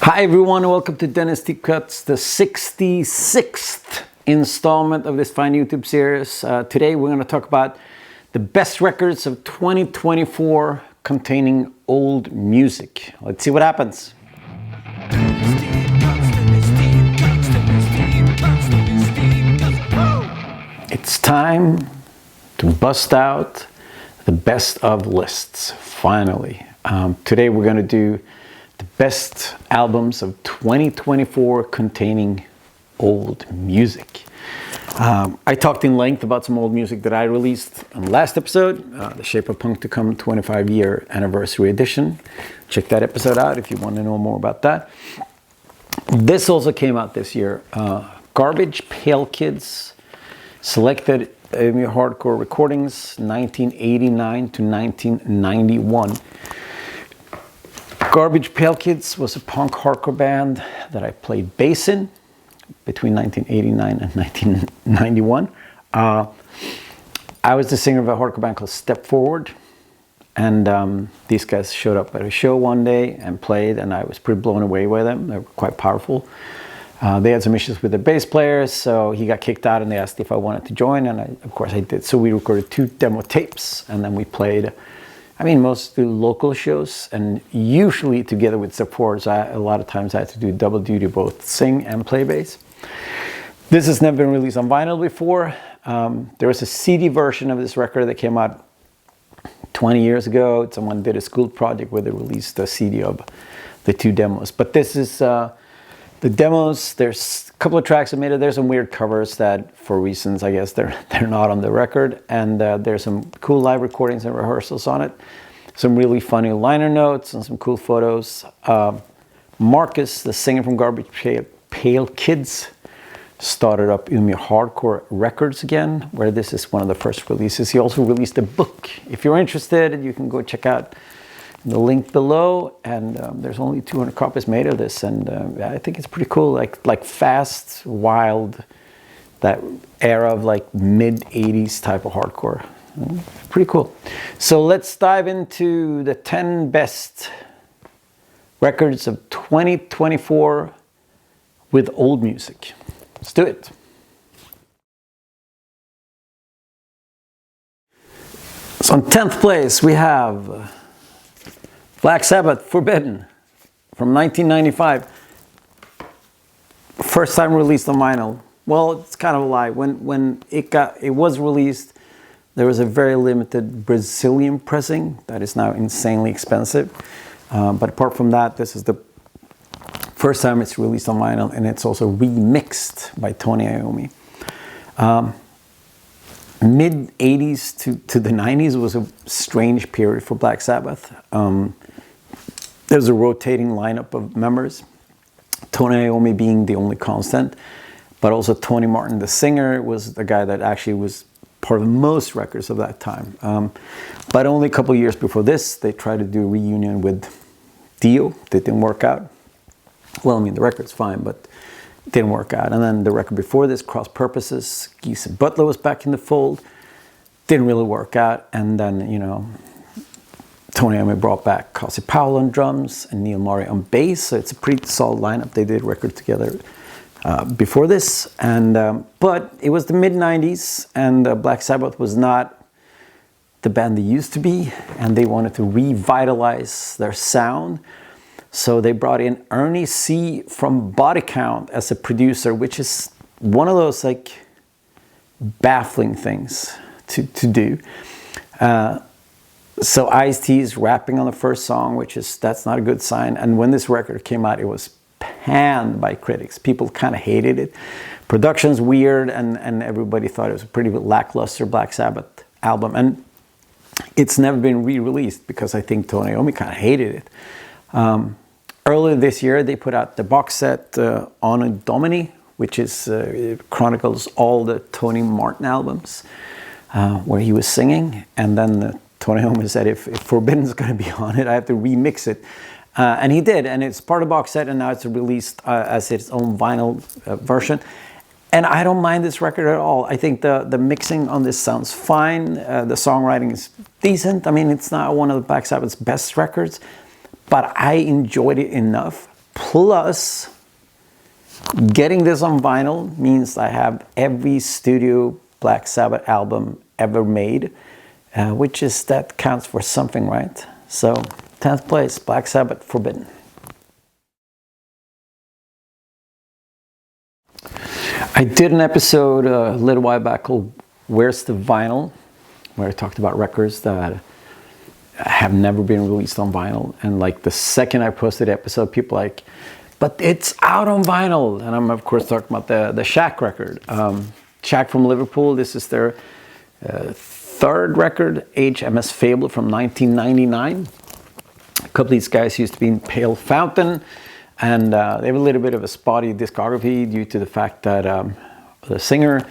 Hi everyone, welcome to Dennis Deep Cuts, the 66th installment of this fine YouTube series. Today we're going to talk about the best records of 2024 containing old music. Let's see what happens. It's time to bust out the best of lists, finally. Today we're going to do the best albums of 2024 containing old music. I talked in length about some old music that I released on the last episode, the Shape of Punk to Come 25-year anniversary edition. Check that episode out if you want to know more about that. This also came out this year. Garbage Pail Kids selected hardcore recordings 1989 to 1991. Garbage Pail Kids was a punk hardcore band that I played bass in between 1989 and 1991. I was the singer of a hardcore band called Step Forward, and these guys showed up at a show one day and played, and I was pretty blown away by them. They were quite powerful. They had some issues with their bass players, so he got kicked out and they asked if I wanted to join, and of course I did. So we recorded 2 demo tapes, and then we played mostly local shows, and usually together with supports. A lot of times I had to do double duty, both sing and play bass. This has never been released on vinyl before. There was a CD version of this record that came out 20 years ago. Someone did a school project where they released a CD of the 2 demos. But this is the demos. There's a couple of tracks I made. There's some weird covers that, for reasons, I guess, they're not on the record. And there's some cool live recordings and rehearsals on it. Some really funny liner notes and some cool photos. Marcus, the singer from Garbage Pail Kids, started up Hardcore Records again, where this is one of the first releases. He also released a book. If you're interested, you can go check out the link below, and there's only 200 copies made of this, and I think it's pretty cool, like fast, wild, that era of like mid-80s type of hardcore. Pretty cool. So let's dive into the 10 best records of 2024 with old music. Let's do it. So in 10th place we have Black Sabbath, Forbidden, from 1995. First time released on vinyl. Well, it's kind of a lie. When it was released, there was a very limited Brazilian pressing that is now insanely expensive. But apart from that, this is the first time it's released on vinyl, and it's also remixed by Tony Iommi. Mid-80s to the 90s was a strange period for Black Sabbath. There's a rotating lineup of members, Tony Iommi being the only constant, but also Tony Martin, the singer, was the guy that actually was part of most records of that time. But only a couple of years before this, they tried to do a reunion with Dio. That didn't work out. Well, the record's fine, but it didn't work out. And then the record before this, Cross Purposes, Geese Butler was back in the fold. Didn't really work out. And then, Tony Iommi brought back Kasi Powell on drums and Neil Murray on bass. So it's a pretty solid lineup. They did a record together before this. But it was the mid-90s, and Black Sabbath was not the band they used to be. And they wanted to revitalize their sound. So they brought in Ernie C. from Body Count as a producer, which is one of those baffling things to do. So Ice-T is rapping on the first song, that's not a good sign. And when this record came out, it was panned by critics. People kind of hated it. Production's weird, and everybody thought it was a pretty lackluster Black Sabbath album. And it's never been re-released because I think Tony Iommi kind of hated it. Earlier this year, they put out the box set Anno Domini, which chronicles all the Tony Martin albums where he was singing. And then Tony Iommi said, if Forbidden's going to be on it, I have to remix it. And he did, and it's part of the box set, and now it's released as its own vinyl version. And I don't mind this record at all. I think the mixing on this sounds fine. The songwriting is decent. It's not one of the Black Sabbath's best records, but I enjoyed it enough Plus, getting this on vinyl means I have every studio Black Sabbath album ever made, which is, that counts for something, right? So 10th place, Black Sabbath, Forbidden. I did an episode a little while back called Where's the Vinyl, where I talked about records that have never been released on vinyl. And like the second I posted the episode, people like, but it's out on vinyl. And I'm of course talking about the Shack record. Shack from Liverpool, this is their third record, HMS Fable from 1999. A couple of these guys used to be in Pail Fountain, and they have a little bit of a spotty discography due to the fact that the singer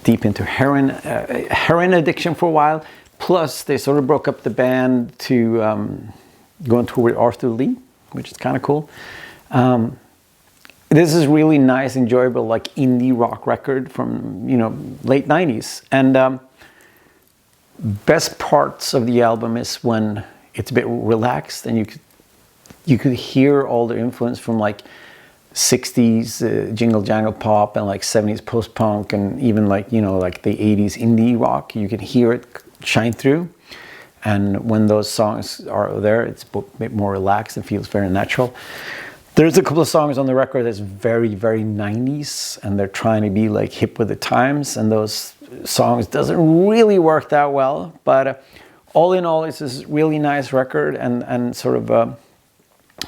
deep into heroin addiction for a while. Plus, they sort of broke up the band to go on tour with Arthur Lee, which is kind of cool. This is really nice, enjoyable, like indie rock record from, you know, late 90s. And best parts of the album is when it's a bit relaxed and you could hear all the influence from like 60s jingle jangle pop and like 70s post-punk and even like, you know, like the 80s indie rock. You can hear it shine through. And when those songs are there, it's a bit more relaxed and feels very natural. There's a couple of songs on the record that's very, very 90s, and they're trying to be like hip with the times, and those songs doesn't really work that well. But all in all, it's this really nice record and sort of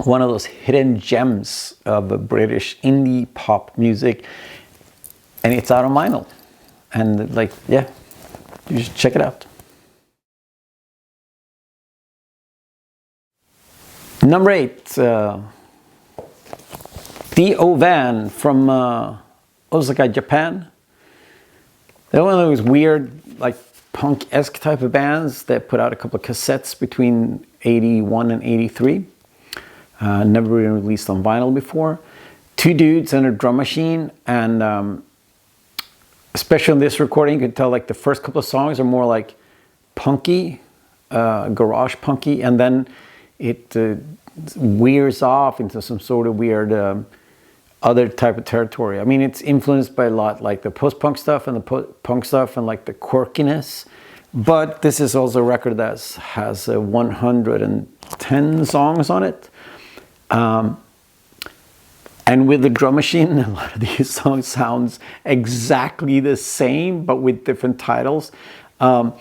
one of those hidden gems of British indie pop music, and it's out on vinyl. And like, yeah, you should check it out. Number 8, the Owan from Osaka, Japan. They're one of those weird, like punk-esque type of bands that put out a couple of cassettes between 81 and 83. Never been released on vinyl before. 2 dudes and a drum machine, and especially in this recording, you can tell like the first couple of songs are more like punky, garage punky, and then it wears off into some sort of weird other type of territory. I mean, it's influenced by a lot like the post-punk stuff and the punk stuff and like the quirkiness. But this is also a record that has 110 songs on it. And with the drum machine, a lot of these songs sounds exactly the same, but with different titles. It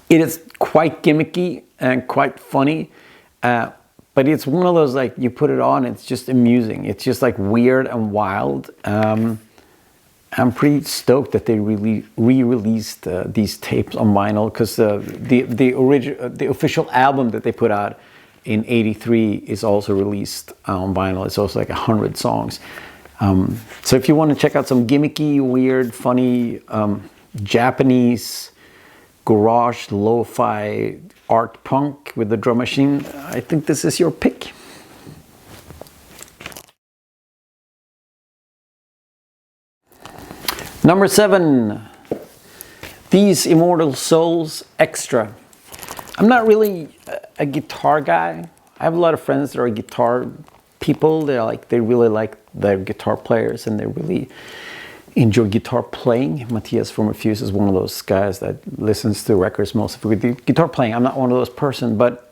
is quite gimmicky and quite funny. But it's one of those, like, you put it on, it's just amusing. It's just like weird and wild. I'm pretty stoked that they re-released these tapes on vinyl, because the official album that they put out in '83 is also released on vinyl. It's also like 100 songs. So if you want to check out some gimmicky, weird, funny Japanese garage lo-fi art punk with the drum machine, I think this is your pick. Number 7, These Immortal Souls Extra. I'm not really a guitar guy. I have a lot of friends that are guitar people. They really like their guitar players, and they really enjoy guitar playing. Mattias from Reissues is one of those guys that listens to records mostly with the guitar playing. I'm not one of those person, but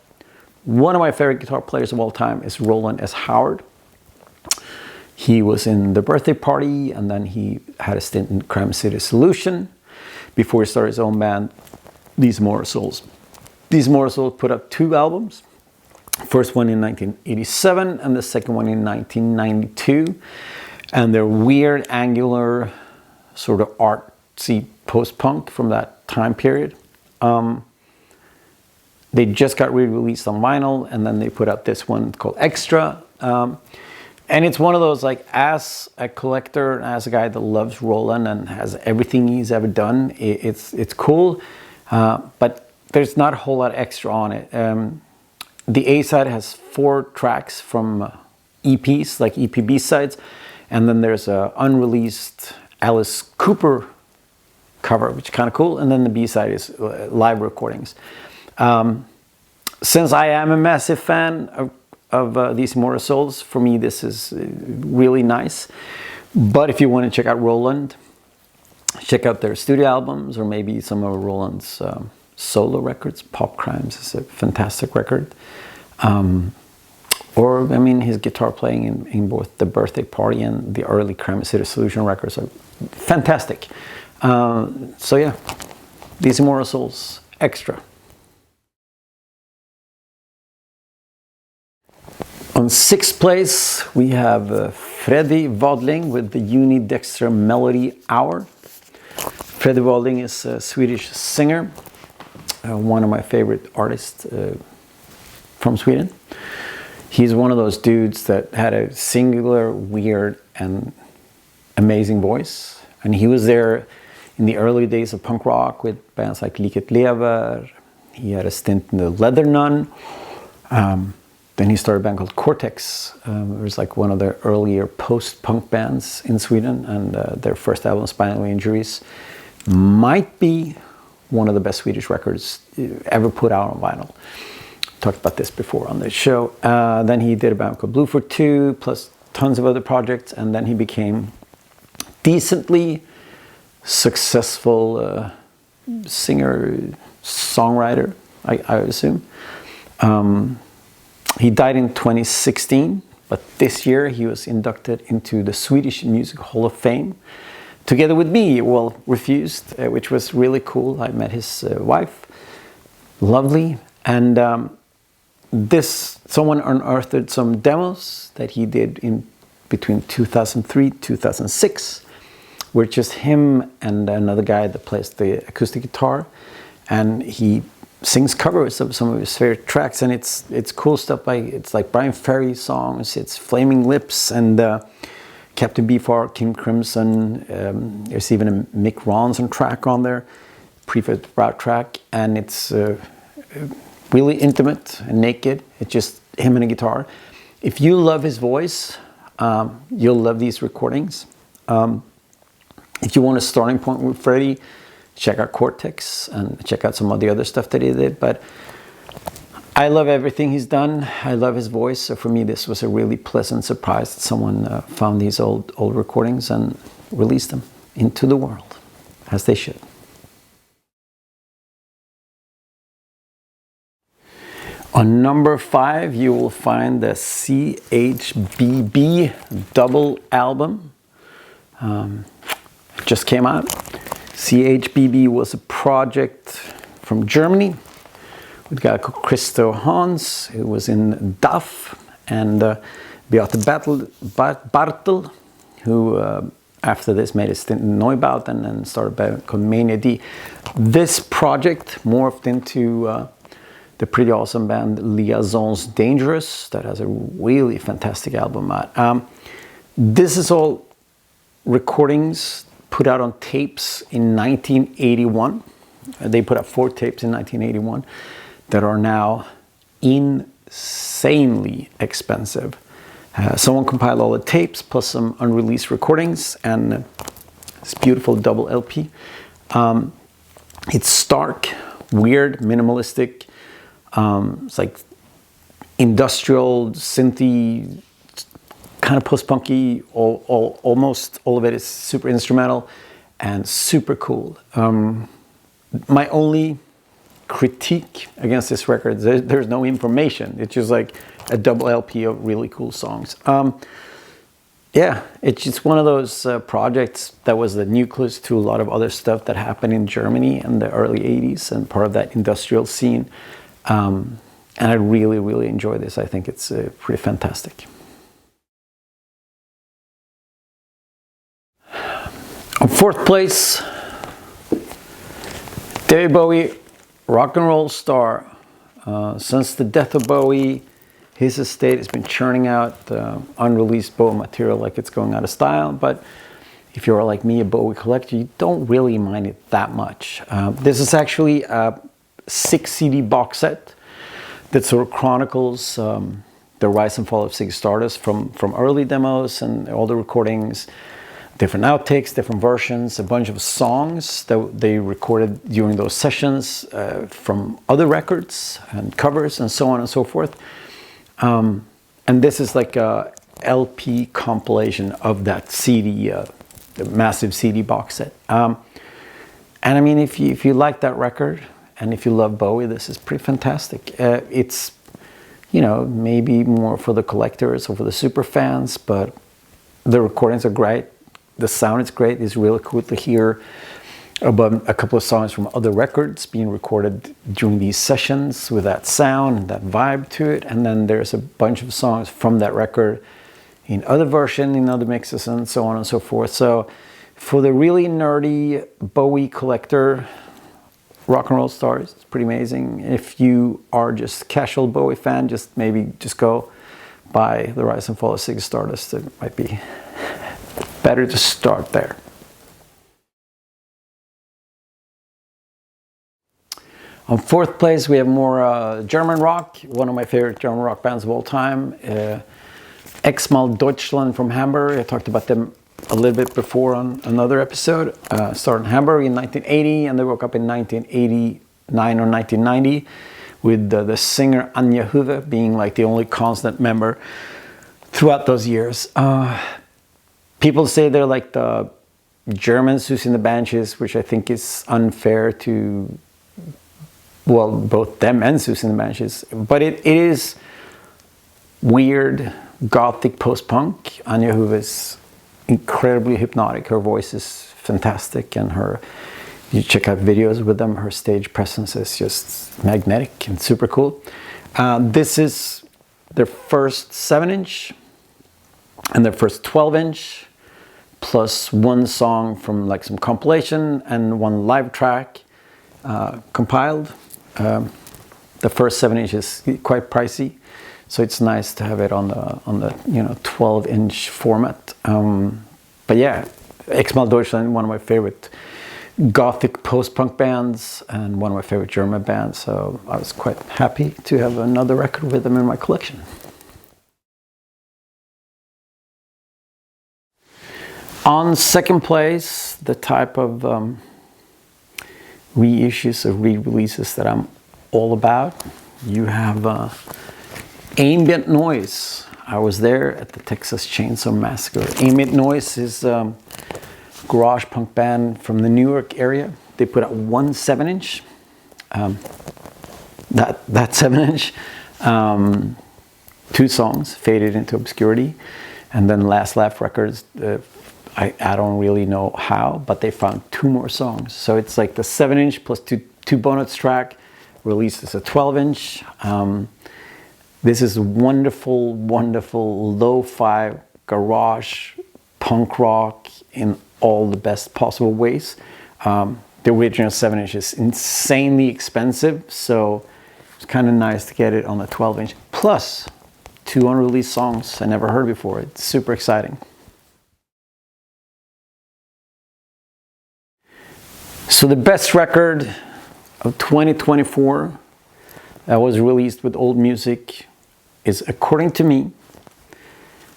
one of my favorite guitar players of all time is Roland S. Howard. He was in The Birthday Party, and then he had a stint in Crime City Solution before he started his own band, These Immortal Souls. These Immortal Souls put out 2 albums. First one in 1987 and the second one in 1992. And they're weird, angular, sort of artsy post-punk from that time period. They just got re-released on vinyl, and then they put out this one called Extra. And it's one of those, like, as a collector, as a guy that loves Roland and has everything he's ever done, it's cool. But there's not a whole lot extra on it. The A-side has 4 tracks from EPs, like EP B-sides. And then there's a unreleased Alice Cooper cover, which is kind of cool. And then the B-side is live recordings. Since I am a massive fan of these Immortal Souls. For me, this is really nice. But if you want to check out Roland, check out their studio albums or maybe some of Roland's solo records. Pop Crimes is a fantastic record. Or, I mean, his guitar playing in both The Birthday Party and the early Crime City Solution records are fantastic. So yeah, these Immortal Souls, extra. On 6th place, we have Freddie Wadling with the Unidextra Melody Hour. Freddie Wadling is a Swedish singer, one of my favorite artists from Sweden. He's one of those dudes that had a singular, weird, and amazing voice. And he was there in the early days of punk rock with bands like Liket Lever. He had a stint in the Leather Nun. Then he started a band called Cortex. It was like one of the earlier post-punk bands in Sweden. And their first album, Spinal Injuries, might be one of the best Swedish records ever put out on vinyl. Talked about this before on the show. Then he did a band called Blue for Two, plus tons of other projects. And then he became decently successful singer, songwriter, I assume. He died in 2016, but this year he was inducted into the Swedish Music Hall of Fame, together with me, well, Reissues, which was really cool. I met his wife, lovely, and someone unearthed some demos that he did in between 2003 2006, where just him and another guy that plays the acoustic guitar, and he sings covers of some of his favorite tracks, and it's cool stuff. It's like Brian Ferry songs, it's Flaming Lips and Captain Beefheart, King Crimson. There's even a Mick Ronson track on there, Prefab Sprout track, and it's really intimate and naked. It's just him and a guitar. If you love his voice, you'll love these recordings. If you want a starting point with Freddie, check out Cortex and check out some of the other stuff that he did. But I love everything he's done. I love his voice. So for me, this was a really pleasant surprise that someone found these old recordings and released them into the world, as they should. On number 5, you will find the CHBB double album. It just came out. CHBB was a project from Germany with a guy called Christo Hans, who was in DAF, and Beate Bartel, who after this made a stint in Neubauten and then started a band called Mania D. This project morphed into the pretty awesome band Liaisons Dangerous that has a really fantastic album out. This is all recordings put out on tapes in 1981. They put out 4 tapes in 1981 that are now insanely expensive. Someone compiled all the tapes plus some unreleased recordings and this beautiful double LP. It's stark, weird, minimalistic. It's like industrial, synthy, kind of post-punky, almost all of it is super instrumental and super cool. My only critique against this record, there's no information. It's just like a double LP of really cool songs. Yeah, it's just one of those projects that was the nucleus to a lot of other stuff that happened in Germany in the early 80s and part of that industrial scene. And I really, really enjoy this. I think it's pretty fantastic. On 4th place, David Bowie, rock and roll star. Since the death of Bowie, his estate has been churning out unreleased Bowie material like it's going out of style. But if you're like me, a Bowie collector, you don't really mind it that much. This is actually a 6 CD box set that sort of chronicles the rise and fall of Ziggy Stardust from early demos and all the recordings, different outtakes, different versions, a bunch of songs that they recorded during those sessions from other records and covers and so on and so forth. And this is like a LP compilation of that CD, the massive CD box set. And I mean, if you like that record and if you love Bowie, this is pretty fantastic. It's, you know, maybe more for the collectors or for the super fans, but the recordings are great. The sound is great. It's really cool to hear about a couple of songs from other records being recorded during these sessions with that sound and that vibe to it. And then there's a bunch of songs from that record in other versions, in other mixes, and so on and so forth. So for the really nerdy Bowie collector, rock and roll stars, it's pretty amazing. If you are just casual Bowie fan, just go buy The Rise and Fall of Ziggy Stardust. It might be better to start there. On fourth place, we have more German rock, one of my favorite German rock bands of all time, Xmal Deutschland from Hamburg. I talked about them a little bit before on another episode. Started in Hamburg in 1980, and they woke up in 1989 or 1990 with the singer Anja Huve being like the only constant member throughout those years. People say they're like the German Susie and the Banshees, which I think is unfair to, well, both them and Susie and the Banshees. But it is weird, gothic post-punk. Anja Huve is incredibly hypnotic. Her voice is fantastic, and you check out videos with them, her stage presence is just magnetic and super cool. This is their first 7-inch and their first 12-inch, plus one song from like some compilation and one live track compiled. The first 7-inch is quite pricey, so it's nice to have it on the 12-inch format. But yeah, Xmal Deutschland, one of my favorite gothic post-punk bands and one of my favorite German bands, so I was quite happy to have another record with them in my collection. On second place, the type of reissues or re-releases that I'm all about, you have Ambient Noise. I was there at the Texas Chainsaw Massacre. Ambient Noise is a garage punk band from the New York area. They put out one 7-inch. That 7-inch, 2 songs, Faded into Obscurity, and then Last Laugh Records. I don't really know how, but they found 2 more songs. So it's like the 7-inch plus two bonus track released as a 12-inch. This is wonderful, wonderful lo-fi garage punk rock in all the best possible ways. The original 7-inch is insanely expensive, so it's kind of nice to get it on the 12-inch. Plus 2 unreleased songs I never heard before. It's super exciting. So the best record of 2024 that was released with old music is, according to me,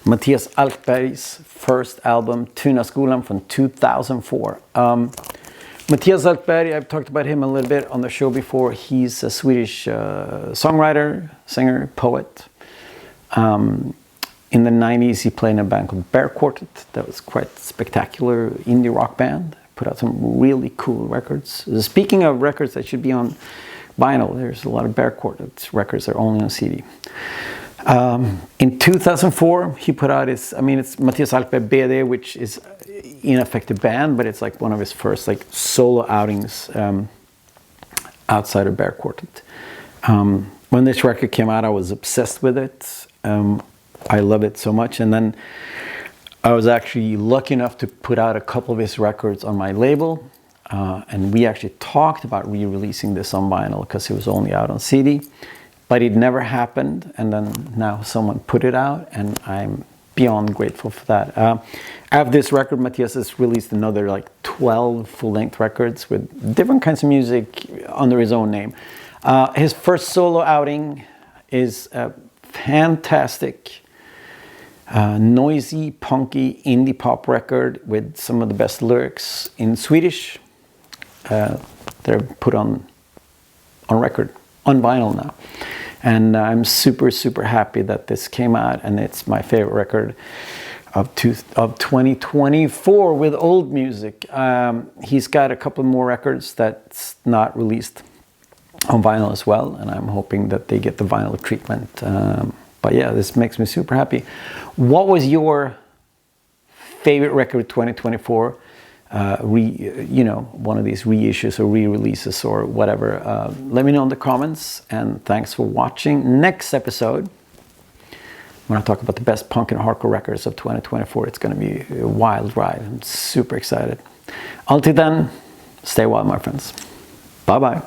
Mattias Alkberg's first album, Tunaskolan, from 2004. Mattias Alkberg, I've talked about him a little bit on the show before. He's a Swedish songwriter, singer, poet. In the 90s, he played in a band called Bear Quartet. That was quite spectacular indie rock band. Put out some really cool records. Speaking of records that should be on vinyl, there's a lot of Bear Quartet records that are only on CD. In 2004, he put out it's Mattias Alkberg BD, which is in effect a band, but it's like one of his first like solo outings outside of Bear Quartet. When this record came out, I was obsessed with it. I love it so much, and then I was actually lucky enough to put out a couple of his records on my label, and we actually talked about re-releasing this on vinyl because it was only out on CD, but it never happened, and then now someone put it out, and I'm beyond grateful for that. After this record, Mattias has released another like 12 full-length records with different kinds of music under his own name. His first solo outing is a fantastic noisy, punky indie pop record with some of the best lyrics in Swedish. They're put on record, on vinyl now. And I'm super, super happy that this came out, and it's my favorite record of 2024 with old music. He's got a couple more records that's not released on vinyl as well, and I'm hoping that they get the vinyl treatment. But yeah, this makes me super happy. What was your favorite record 2024? One of these reissues or re-releases or whatever. Let me know in the comments, and thanks for watching. Next episode, I'm going to talk about the best punk and hardcore records of 2024. It's going to be a wild ride. I'm super excited. Until then, stay wild, my friends. Bye-bye.